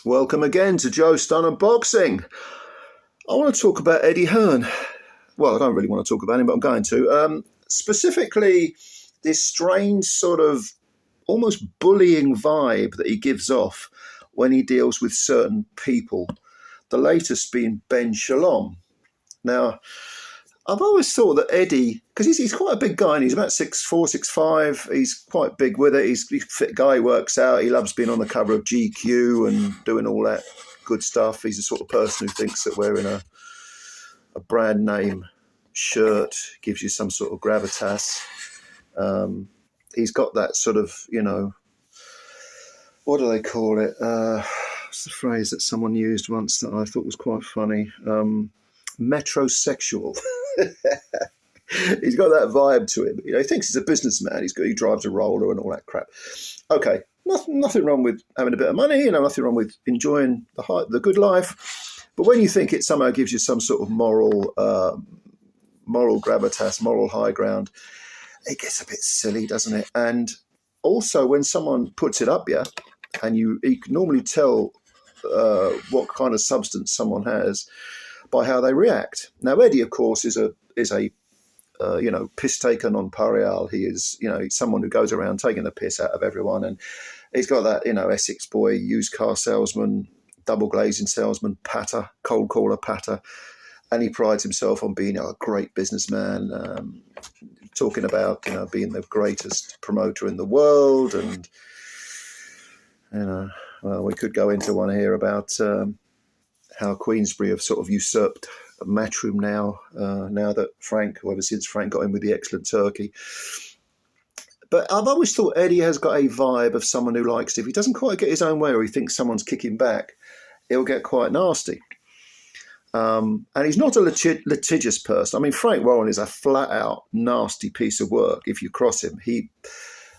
Welcome again to Joe Stunner Boxing. I want to talk about Eddie Hearn. Well, I don't really want to talk about him, but I'm going to. Specifically, this strange sort of almost bullying vibe that he gives off when he deals with certain people. The latest being Ben Shalom. Now, I've always thought that Eddie, because he's quite a big guy and he's about 6'4", 6'5", he's quite big with it. He's a fit guy, he works out, he loves being on the cover of GQ and doing all that good stuff. He's the sort of person who thinks that wearing a brand name shirt gives you some sort of gravitas. He's got that sort of, what do they call it? What's the phrase that someone used once that I thought was quite funny? Metrosexual. He's got that vibe to him. He thinks he's a businessman. He drives a roller and all that crap. Okay, nothing wrong with having a bit of money. Nothing wrong with enjoying the good life. But when you think it somehow gives you some sort of moral gravitas, moral high ground, it gets a bit silly, doesn't it? And also, when someone puts it up, and you can normally tell what kind of substance someone has by how they react. Now, Eddie, of course, is a piss taker non pareil. He is, he's someone who goes around taking the piss out of everyone, and he's got that, Essex boy, used car salesman, double glazing salesman, patter, cold caller patter, and he prides himself on being a great businessman, talking about being the greatest promoter in the world, and well, we could go into one here about how Queensberry have sort of usurped Matchroom now that Frank, or ever since Frank got in with the excellent turkey. But I've always thought Eddie has got a vibe of someone who likes, if he doesn't quite get his own way or he thinks someone's kicking back, he'll get quite nasty. And he's not a litigious person. I mean, Frank Warren is a flat-out nasty piece of work if you cross him.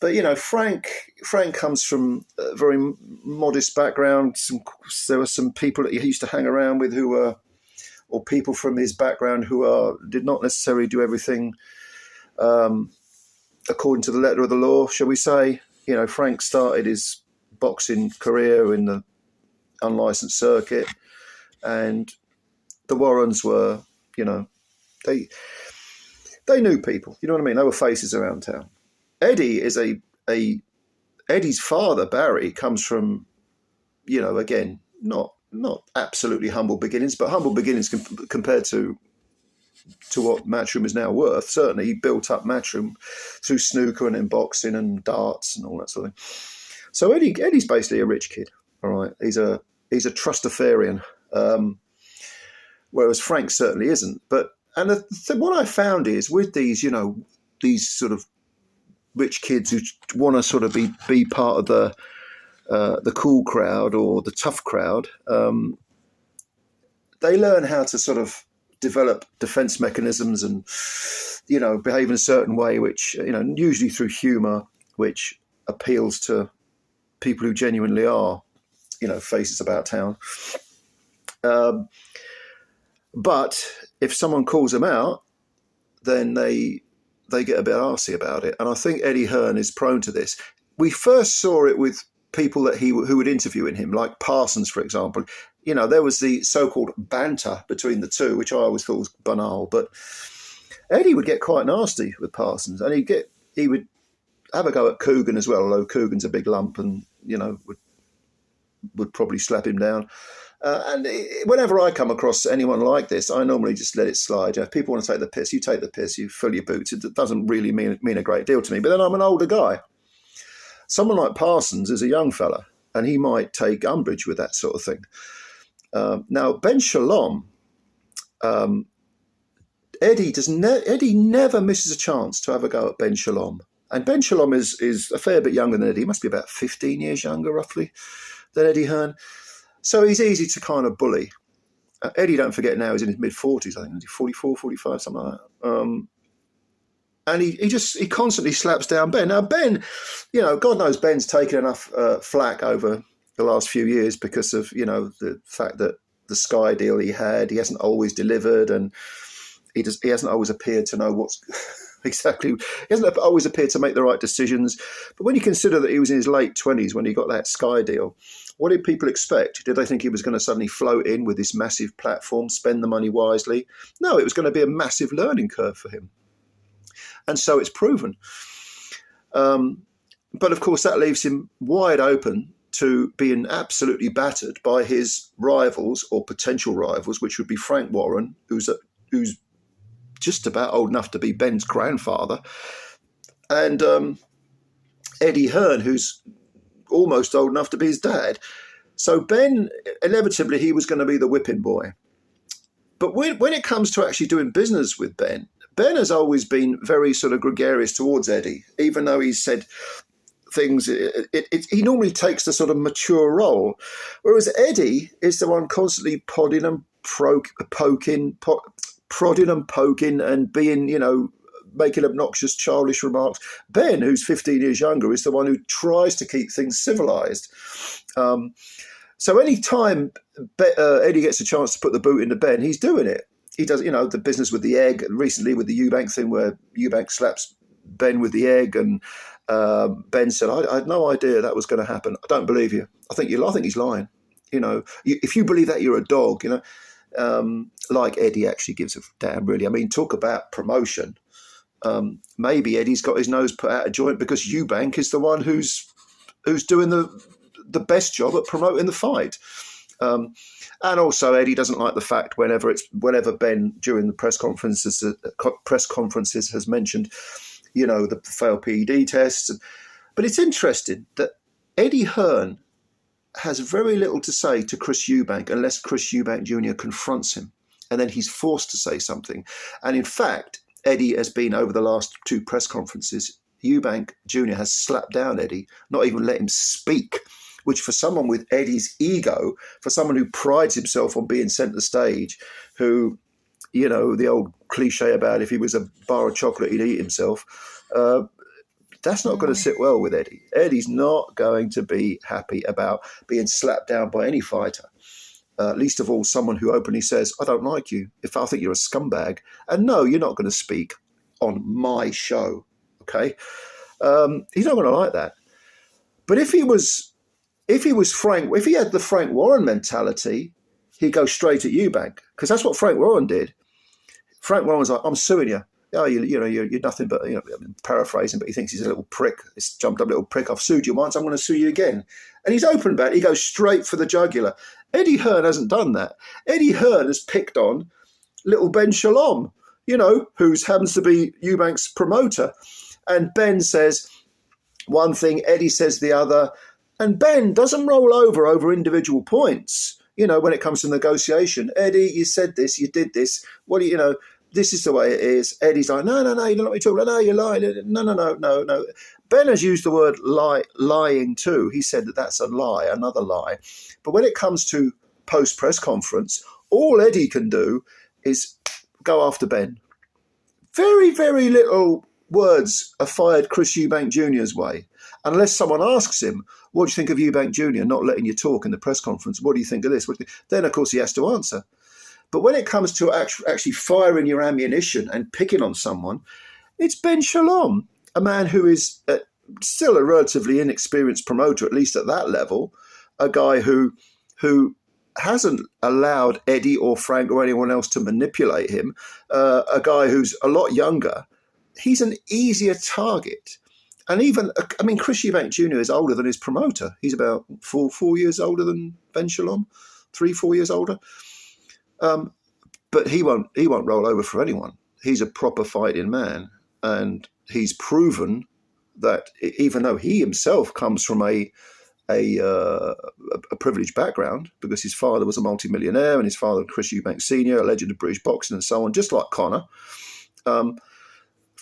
But Frank comes from a very modest background. There were some people that he used to hang around with who were, or people from his background who did not necessarily do everything according to the letter of the law, shall we say. Frank started his boxing career in the unlicensed circuit, and the Warrens were, they knew people. You know what I mean? They were faces around town. Eddie is Eddie's father, Barry, comes from, again, not absolutely humble beginnings, but humble beginnings compared to what Matchroom is now worth. Certainly, he built up Matchroom through snooker and in boxing and darts and all that sort of thing. So Eddie's basically a rich kid. All right, he's a trustafarian, whereas Frank certainly isn't. But what I found is with these, these sort of rich kids who want to sort of be part of the cool crowd or the tough crowd, they learn how to sort of develop defense mechanisms and, behave in a certain way, which, usually through humor, which appeals to people who genuinely are, faces about town. But if someone calls them out, then they get a bit arsey about it. And I think Eddie Hearn is prone to this. We first saw it with people that who would interview him, like Parsons, for example. There was the so-called banter between the two, which I always thought was banal. But Eddie would get quite nasty with Parsons, and he would have a go at Coogan as well, although Coogan's a big lump and, would probably slap him down. And whenever I come across anyone like this, I normally just let it slide. If people want to take the piss, you take the piss, you fill your boots. It doesn't really mean a great deal to me. But then I'm an older guy. Someone like Parsons is a young fella, and he might take umbrage with that sort of thing. Now, Ben Shalom, Eddie never misses a chance to have a go at Ben Shalom. And Ben Shalom is a fair bit younger than Eddie. He must be about 15 years younger, roughly, than Eddie Hearn. So he's easy to kind of bully. Eddie, don't forget now, he's in his mid-40s, I think. 44, 45, something like that. And he constantly slaps down Ben. Now, Ben, God knows Ben's taken enough flack over the last few years because of, the fact that the Sky deal he hasn't always delivered, and he hasn't always appeared to know exactly. He hasn't always appeared to make the right decisions. But when you consider that he was in his late 20s when he got that Sky deal, what did people expect? Did they think he was going to suddenly float in with this massive platform, spend the money wisely? No, it was going to be a massive learning curve for him. And so it's proven. But of course, that leaves him wide open to being absolutely battered by his rivals or potential rivals, which would be Frank Warren, who's just about old enough to be Ben's grandfather, and Eddie Hearn, who's almost old enough to be his dad. So Ben, inevitably, he was going to be the whipping boy. But when it comes to actually doing business with Ben has always been very sort of gregarious towards Eddie, even though he's said things. He normally takes the sort of mature role, whereas Eddie is the one constantly prodding and poking and being, making obnoxious, childish remarks. Ben, who's 15 years younger, is the one who tries to keep things civilized. So any time Eddie gets a chance to put the boot into Ben, he's doing it. He does, the business with the egg, recently with the Eubank thing where Eubank slaps Ben with the egg, and Ben said, I had no idea that was going to happen. I don't believe you. I think he's lying. If you believe that, you're a dog, like Eddie actually gives a damn, really. I mean, talk about promotion. Maybe Eddie's got his nose put out of joint because Eubank is the one who's doing the best job at promoting the fight. And also Eddie doesn't like the fact whenever Ben during the press conferences has mentioned, the failed PED tests. But it's interesting that Eddie Hearn has very little to say to Chris Eubank unless Chris Eubank Jr. confronts him, and then he's forced to say something. And in fact, Eddie has been, over the last two press conferences, Eubank Jr. has slapped down Eddie, not even let him speak, which for someone with Eddie's ego, for someone who prides himself on being centre stage, who, the old cliche about if he was a bar of chocolate, he'd eat himself, that's not going to sit well with Eddie. Eddie's not going to be happy about being slapped down by any fighter, least of all someone who openly says, I don't like you, if I think you're a scumbag. And no, you're not going to speak on my show, okay? He's not going to like that. But if he had the Frank Warren mentality, he'd go straight at Eubank, because that's what Frank Warren did. Frank Warren was like, I'm suing you. Oh, you're nothing but, I'm paraphrasing, but he thinks he's a little prick. This jumped up little prick. I've sued you once. I'm going to sue you again. And he's open about it. He goes straight for the jugular. Eddie Hearn hasn't done that. Eddie Hearn has picked on little Ben Shalom, who happens to be Eubank's promoter. And Ben says one thing, Eddie says the other. And Ben doesn't roll over individual points, when it comes to negotiation. Eddie, you said this, you did this. What do you this is the way it is. Eddie's like, no, you don't let me talk. No, you're lying. No. Ben has used the word lying too. He said that that's a lie, another lie. But when it comes to post-press conference, all Eddie can do is go after Ben. Very, very little words are fired Chris Eubank Jr.'s way, unless someone asks him, what do you think of Eubank Jr. not letting you talk in the press conference? What do you think of this? Then, of course, he has to answer. But when it comes to actually firing your ammunition and picking on someone, it's Ben Shalom, a man who is still a relatively inexperienced promoter, at least at that level, a guy who hasn't allowed Eddie or Frank or anyone else to manipulate him, a guy who's a lot younger. He's an easier target. And Chris Eubank Jr. is older than his promoter. He's about 4 years older than Ben Shalom, 3-4 years older. But he won't roll over for anyone. He's a proper fighting man, and he's proven that even though he himself comes from a privileged background, because his father was a multimillionaire and his father, Chris Eubank Sr., a legend of British boxing and so on, just like Conor.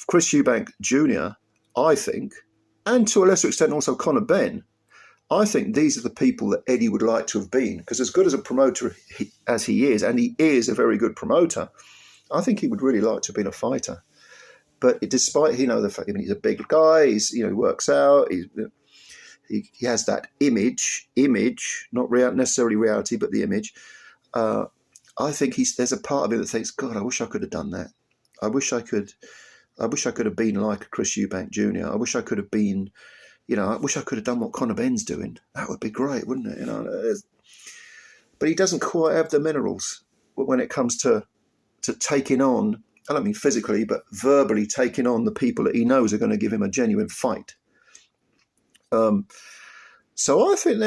Chris Eubank Jr., I think, and to a lesser extent also Conor Ben, I think these are the people that Eddie would like to have been, because as good as a promoter as he is, and he is a very good promoter, I think he would really like to have been a fighter. But despite the fact he's a big guy, he works out, he has that image, not necessarily reality, but the image. I think there's a part of him that thinks, God, I wish I could have done that. I wish I could I wish I could have been like Chris Eubank Jr. I wish I could have been, I wish I could have done what Conor Benn's doing. That would be great, wouldn't it? But he doesn't quite have the minerals when it comes to taking on, I don't mean physically, but verbally taking on the people that he knows are going to give him a genuine fight. So I think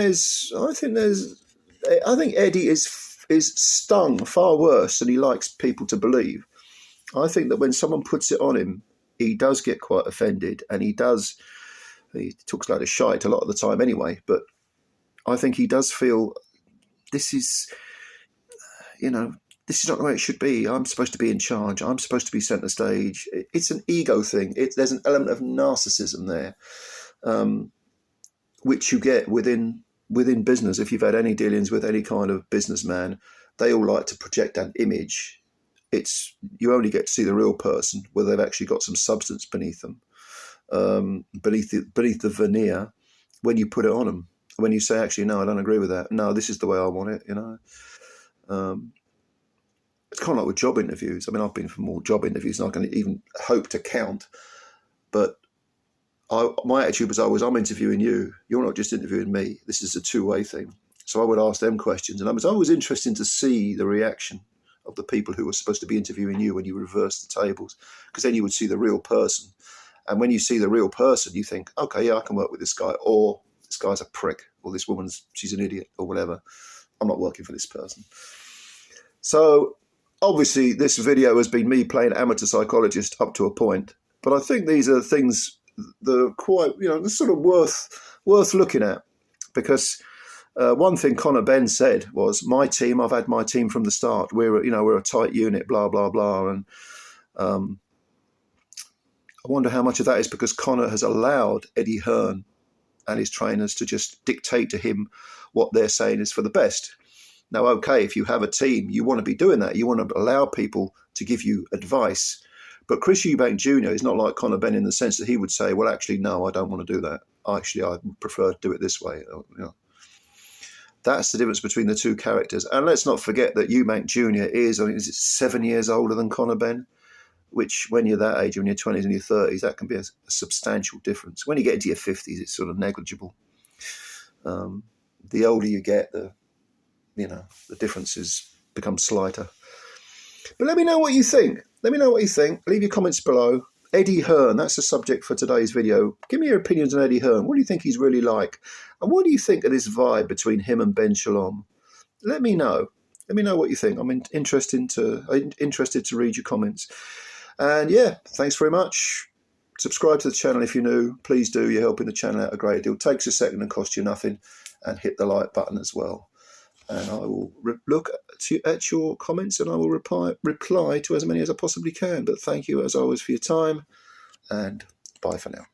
Eddie is stung far worse than he likes people to believe. I think that when someone puts it on him, he does get quite offended, and he talks a lot of shite a lot of the time anyway, but I think he does feel this is not the way it should be. I'm supposed to be in charge. I'm supposed to be centre stage. It's an ego thing. There's an element of narcissism there, which you get within business. If you've had any dealings with any kind of businessman, they all like to project an image. You only get to see the real person, whether they've actually got some substance beneath them, beneath the veneer, when you put it on them. When you say, actually, no, I don't agree with that. No, this is the way I want it. It's kind of like with job interviews. I mean, I've been for more job interviews than I can even hope to count. But my attitude was always, I'm interviewing you. You're not just interviewing me. This is a two-way thing. So I would ask them questions. And it was always interesting to see the reaction of the people who were supposed to be interviewing you when you reverse the tables, because then you would see the real person. And when you see the real person, you think, okay, yeah, I can work with this guy, or this guy's a prick, or this she's an idiot, or whatever. I'm not working for this person. So obviously this video has been me playing amateur psychologist up to a point, but I think these are things that are quite, they're sort of worth looking at, because one thing Conor Benn said was, my team, I've had my team from the start. We're a tight unit, blah, blah, blah. And I wonder how much of that is because Conor has allowed Eddie Hearn and his trainers to just dictate to him what they're saying is for the best. Now, okay, if you have a team, you want to be doing that. You want to allow people to give you advice. But Chris Eubank Jr. is not like Conor Benn in the sense that he would say, well, actually, no, I don't want to do that. Actually, I prefer to do it this way. That's the difference between the two characters. And let's not forget that Eubank Jr. is 7 years older than Conor Benn, which when you're that age, when you're 20s and your 30s, that can be a substantial difference. When you get into your 50s, it's sort of negligible. The older you get, the differences become slighter. But let me know what you think. Leave your comments below. Eddie Hearn, that's the subject for today's video. Give me your opinions on Eddie Hearn. What do you think he's really like? And what do you think of this vibe between him and Ben Shalom? Let me know. Let me know what you think. I'm interested to read your comments. And yeah, thanks very much. Subscribe to the channel if you're new. Please do. You're helping the channel out a great deal. It takes a second and costs you nothing. And hit the like button as well. And I will look at your comments, and I will reply to as many as I possibly can. But thank you, as always, for your time, and bye for now.